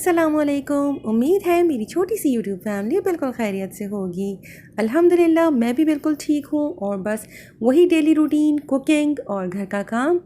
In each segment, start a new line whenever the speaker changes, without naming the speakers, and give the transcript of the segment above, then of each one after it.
अस्सलामुअलैकुम। उम्मीद है मेरी छोटी सी यूट्यूब फैमिली बिल्कुल खैरियत से होगी। अल्हम्दुलिल्लाह मैं भी बिल्कुल ठीक हूँ और बस वही डेली रूटीन, कुकिंग और घर का काम।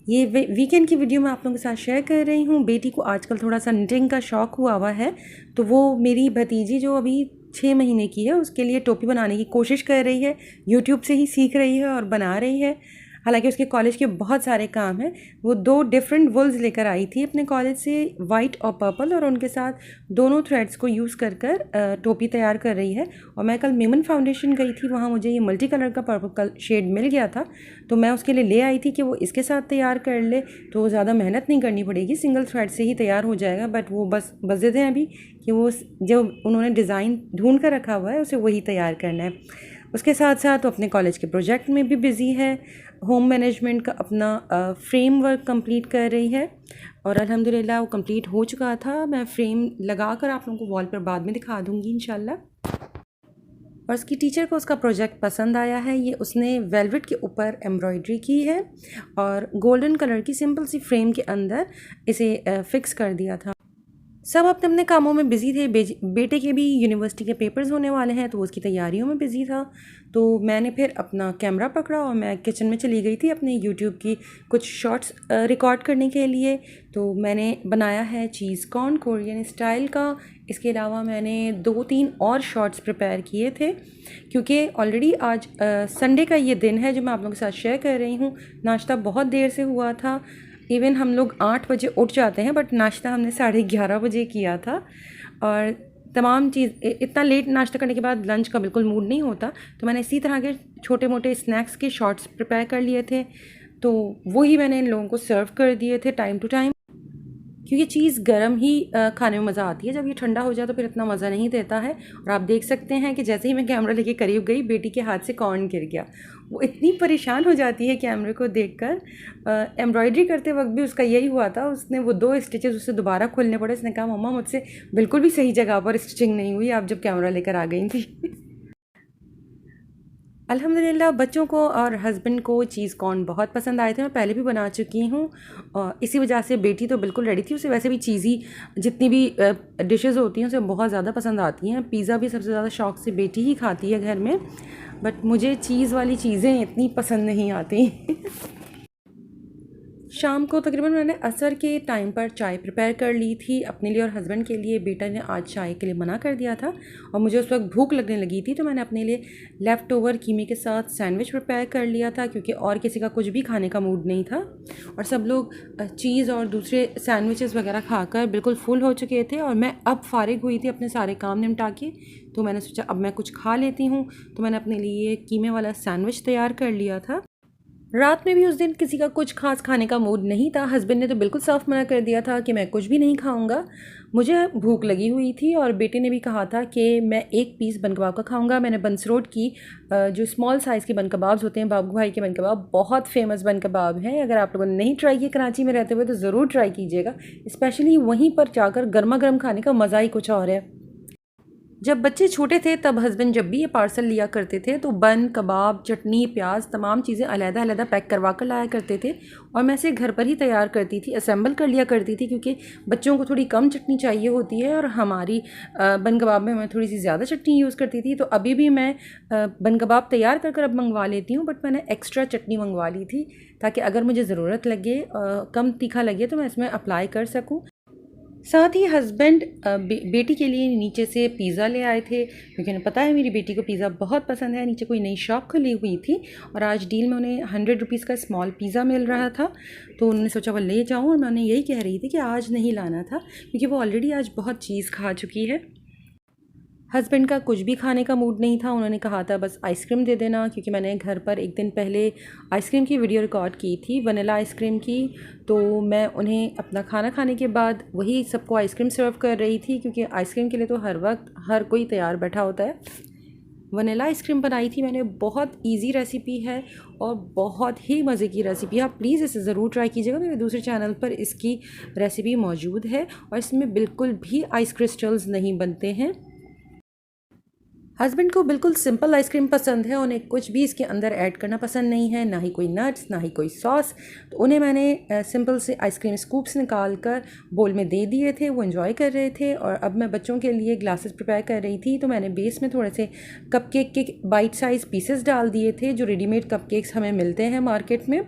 ये वीकेंड की वीडियो मैं आप लोगों के साथ शेयर कर रही हूँ। बेटी को आजकल थोड़ा सा निटिंग का शौक़ हुआ है, तो वो मेरी भतीजी जो अभी 6 महीने की है उसके लिए टोपी बनाने की कोशिश कर रही है। यूट्यूब से ही सीख रही है और बना रही है। हालांकि उसके कॉलेज के बहुत सारे काम हैं। वो 2 डिफरेंट वुल्स लेकर आई थी अपने कॉलेज से, वाइट और पर्पल, और उनके साथ दोनों थ्रेड्स को यूज़ कर कर टोपी तैयार कर रही है। और मैं कल मेमन फाउंडेशन गई थी, वहाँ मुझे ये मल्टी कलर का पर्पल शेड मिल गया था, तो मैं उसके लिए ले आई थी कि वो इसके साथ तैयार कर ले, तो ज़्यादा मेहनत नहीं करनी पड़ेगी, सिंगल थ्रेड से ही तैयार हो जाएगा। बट वो बस ज़िद हैं अभी कि वो जो उन्होंने डिज़ाइन ढूंढ कर रखा हुआ है उसे वही तैयार करना है। उसके साथ साथ वो अपने कॉलेज के प्रोजेक्ट में भी बिज़ी है। होम मैनेजमेंट का अपना फ्रेमवर्क कंप्लीट कर रही है और अल्हम्दुलिल्लाह वो कंप्लीट हो चुका था। मैं फ्रेम लगा कर आप लोगों को वॉल पर बाद में दिखा दूँगी इंशाल्लाह। और उसकी टीचर को उसका प्रोजेक्ट पसंद आया है। ये उसने वेलवेट के ऊपर एम्ब्रॉयडरी की है और गोल्डन कलर की सिंपल सी फ्रेम के अंदर इसे फ़िक्स कर दिया था। सब अपने अपने कामों में बिज़ी थे। बेटे के भी यूनिवर्सिटी के पेपर्स होने वाले हैं, तो वो उसकी तैयारियों में बिज़ी था। तो मैंने फिर अपना कैमरा पकड़ा और मैं किचन में चली गई थी अपने यूट्यूब की कुछ शॉर्ट्स रिकॉर्ड करने के लिए। तो मैंने बनाया है चीज़ कॉर्न कोरियन स्टाइल का। इसके अलावा मैंने 2-3 और शॉर्ट्स प्रिपेयर किए थे, क्योंकि ऑलरेडी आज संडे का ये दिन है जो मैं आप लोगों के साथ शेयर कर रही हूँ। नाश्ता बहुत देर से हुआ था। इवन हम लोग 8 बजे उठ जाते हैं, बट नाश्ता हमने 11:30 बजे किया था। और तमाम चीज़ इतना लेट नाश्ता करने के बाद लंच का बिल्कुल मूड नहीं होता, तो मैंने इसी तरह के छोटे मोटे स्नैक्स के शॉर्ट्स प्रिपेयर कर लिए थे, तो वही मैंने इन लोगों को सर्व कर दिए थे टाइम टू टाइम। क्योंकि चीज़ गर्म ही खाने में मज़ा आती है, जब ये ठंडा हो जाए तो फिर इतना मज़ा नहीं देता है। और आप देख सकते हैं कि जैसे ही मैं कैमरा लेके करीब गई, बेटी के हाथ से कॉर्न गिर गया। वो इतनी परेशान हो जाती है कैमरे को देखकर। एम्ब्रॉयडरी करते वक्त भी उसका यही हुआ था। उसने वो 2 स्टिचेस उससे दोबारा खोलने पड़े। उसने कहा मम्मा मुझसे बिल्कुल भी सही जगह पर स्टिचिंग नहीं हुई, आप जब कैमरा लेकर आ गई थी। अल्हम्दुलिल्लाह बच्चों को और हस्बैंड को चीज़ कॉर्न बहुत पसंद आए थे। मैं पहले भी बना चुकी हूँ और इसी वजह से बेटी तो बिल्कुल रेडी थी। उसे वैसे भी चीज़ी जितनी भी डिशेज़ होती हैं उसे बहुत ज़्यादा पसंद आती हैं। पिज़्ज़ा भी सबसे ज़्यादा शौक़ से बेटी ही खाती है घर में, बट मुझे चीज़ वाली चीज़ें इतनी पसंद नहीं आती। शाम को तकरीबन मैंने असर के टाइम पर चाय प्रिपेयर कर ली थी अपने लिए और हस्बैंड के लिए। बेटा ने आज चाय के लिए मना कर दिया था और मुझे उस वक्त भूख लगने लगी थी, तो मैंने अपने लिए लेफ़्ट ओवर कीमे के साथ सैंडविच प्रिपेयर कर लिया था, क्योंकि और किसी का कुछ भी खाने का मूड नहीं था। और सब लोग चीज़ और दूसरे सैंडविचेस वगैरह खाकर बिल्कुल फुल हो चुके थे और मैं अब फ़ारिग हुई थी अपने सारे काम निपटा के। तो मैंने सोचा अब मैं कुछ खा लेती हूँ, तो मैंने अपने लिए कीमे वाला सैंडविच तैयार कर लिया था। रात में भी उस दिन किसी का कुछ खास खाने का मूड नहीं था। हस्बैंड ने तो बिल्कुल साफ मना कर दिया था कि मैं कुछ भी नहीं खाऊंगा। मुझे भूख लगी हुई थी और बेटे ने भी कहा था कि मैं 1 पीस बन कबाब का खाऊंगा। मैंने बंस रोड की जो स्मॉल साइज़ के बन कबाब्स होते हैं, बाबू भाई के बन कबाब बहुत फेमस बन कबाब हैं। अगर आप लोगों ने नहीं ट्राई किए कराची में रहते हुए तो ज़रूर ट्राई कीजिएगा। स्पेशली वहीं पर जाकर गर्मा गर्म खाने का मज़ा ही कुछ और है। जब बच्चे छोटे थे तब हस्बैंड जब भी ये पार्सल लिया करते थे तो बन, कबाब, चटनी, प्याज तमाम चीज़ें अलग-अलग पैक करवा कर लाया करते थे और मैं इसे घर पर ही तैयार करती थी, असेंबल कर लिया करती थी, क्योंकि बच्चों को थोड़ी कम चटनी चाहिए होती है और हमारी बन कबाब में मैं थोड़ी सी ज़्यादा चटनी यूज़ करती थी। तो अभी भी मैं बन कबाब तैयार कर अब मंगवा लेती हूँ, बट मैंने एक्स्ट्रा चटनी मंगवा ली थी ताकि अगर मुझे ज़रूरत लगे, कम तीखा लगे, तो मैं इसमें अप्लाई कर सकूँ। साथ ही हस्बैंड बेटी के लिए नीचे से पिज़्ज़ा ले आए थे, क्योंकि उन्हें पता है मेरी बेटी को पिज़्ज़ा बहुत पसंद है। नीचे कोई नई शॉप खुली हुई थी और आज डील में उन्हें 100 रुपीज़ का स्मॉल पिज़्ज़ा मिल रहा था, तो उन्होंने सोचा वो ले जाऊँ। और मैं उन्हें यही कह रही थी कि आज नहीं लाना था, क्योंकि वो ऑलरेडी आज बहुत चीज़ खा चुकी है। हस्बैंड का कुछ भी खाने का मूड नहीं था। उन्होंने कहा था बस आइसक्रीम दे देना, क्योंकि मैंने घर पर एक दिन पहले आइसक्रीम की वीडियो रिकॉर्ड की थी, वनीला आइसक्रीम की। तो मैं उन्हें अपना खाना खाने के बाद वही सबको आइसक्रीम सर्व कर रही थी, क्योंकि आइसक्रीम के लिए तो हर वक्त हर कोई तैयार बैठा होता है। वनीला आइसक्रीम बनाई थी मैंने, बहुत इजी रेसिपी है और बहुत ही मज़े की रेसिपी है। आप प्लीज़ इसे ज़रूर ट्राई कीजिएगा। मेरे दूसरे चैनल पर इसकी रेसिपी मौजूद है और इसमें बिल्कुल भी आइस क्रिस्टल्स नहीं बनते हैं। हस्बैंड को बिल्कुल सिंपल आइसक्रीम पसंद है, उन्हें कुछ भी इसके अंदर ऐड करना पसंद नहीं है, ना ही कोई नट्स, ना ही कोई सॉस। तो उन्हें मैंने सिंपल से आइसक्रीम स्कूप्स निकाल कर बोल में दे दिए थे, वो एंजॉय कर रहे थे। और अब मैं बच्चों के लिए ग्लासेस प्रिपेयर कर रही थी, तो मैंने बेस में थोड़े से कपकेक के बाइट साइज़ पीसेस डाल दिए थे, जो रेडीमेड कपकेक्स हमें मिलते हैं मार्केट में,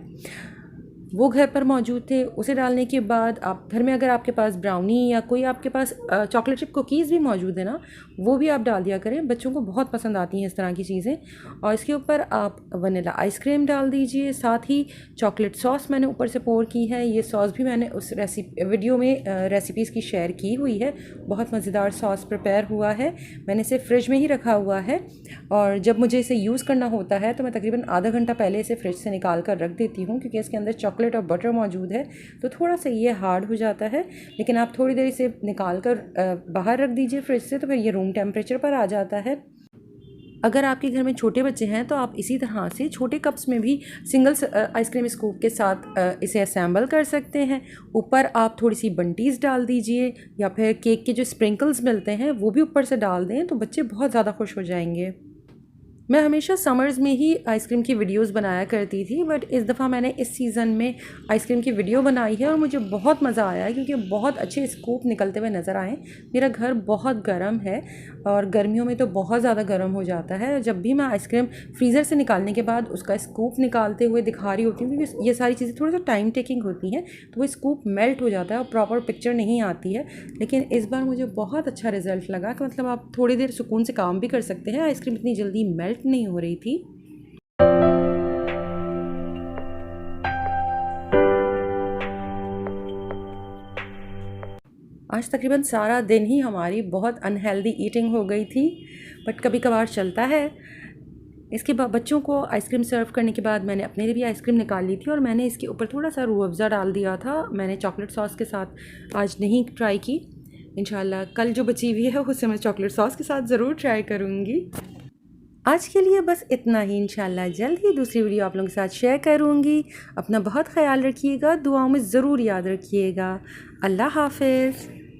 वो घर पर मौजूद थे। उसे डालने के बाद आप घर में अगर आपके पास ब्राउनी या कोई आपके पास चॉकलेट चिप कुकीज़ भी मौजूद है ना, वो भी आप डाल दिया करें, बच्चों को बहुत पसंद आती हैं इस तरह की चीज़ें। और इसके ऊपर आप वनीला आइसक्रीम डाल दीजिए, साथ ही चॉकलेट सॉस मैंने ऊपर से पोर की है। ये सॉस भी मैंने उस वीडियो में रेसिपीज़ की शेयर की हुई है। बहुत मज़ेदार सॉस प्रिपेयर हुआ है, मैंने इसे फ्रिज में ही रखा हुआ है। और जब मुझे इसे यूज़ करना होता है तो मैं तकरीबन आधा घंटा पहले इसे फ्रिज से निकाल कर रख देती हूँ, क्योंकि इसके अंदर चॉकलेट और बटर मौजूद है, तो थोड़ा सा ये हार्ड हो जाता है। लेकिन आप थोड़ी देर इसे निकाल कर बाहर रख दीजिए फ्रिज से, तो फिर ये रूम टेम्परेचर पर आ जाता है। अगर आपके घर में छोटे बच्चे हैं तो आप इसी तरह से छोटे कप्स में भी सिंगल आइसक्रीम स्कूप के साथ इसे असेंबल कर सकते हैं। ऊपर आप थोड़ी सी बंटीज़ डाल दीजिए, या फिर केक के जो स्प्रिंकल्स मिलते हैं वो भी ऊपर से डाल दें, तो बच्चे बहुत ज़्यादा खुश हो जाएंगे। मैं हमेशा समर्स में ही आइसक्रीम की वीडियोस बनाया करती थी, बट इस दफ़ा मैंने इस सीज़न में आइसक्रीम की वीडियो बनाई है और मुझे बहुत मज़ा आया है, क्योंकि बहुत अच्छे स्कूप निकलते हुए नज़र आए। मेरा घर बहुत गर्म है और गर्मियों में तो बहुत ज़्यादा गर्म हो जाता है। जब भी मैं आइसक्रीम फ्रीज़र से निकालने के बाद उसका स्कूप निकालते हुए दिखा रही होती हूँ, क्योंकि ये सारी चीज़ें थोड़ा सा टाइम टेकिंग होती हैं, तो वो स्कूप मेल्ट हो जाता है और प्रॉपर पिक्चर नहीं आती है। लेकिन इस बार मुझे बहुत अच्छा रिज़ल्ट लगा कि मतलब आप थोड़ी देर सुकून से काम भी कर सकते हैं, आइसक्रीम इतनी जल्दी मेल्ट नहीं हो रही थी। आज तकरीबन सारा दिन ही हमारी बहुत अनहेल्दी ईटिंग हो गई थी, बट कभी कभार चलता है। इसके बाद बच्चों को आइसक्रीम सर्व करने के बाद मैंने अपने लिए भी आइसक्रीम निकाल ली थी, और मैंने इसके ऊपर थोड़ा सा रूह अफ़ज़ा डाल दिया था। मैंने चॉकलेट सॉस के साथ आज नहीं ट्राई की, इंशाल्लाह कल जो बची हुई है उसे मैं चॉकलेट सॉस के साथ ज़रूर ट्राई करूँगी। आज के लिए बस इतना ही, इंशाल्लाह जल्द ही दूसरी वीडियो आप लोगों के साथ शेयर करूँगी। अपना बहुत ख्याल रखिएगा, दुआओं में ज़रूर याद रखिएगा। अल्लाह हाफ़िज़।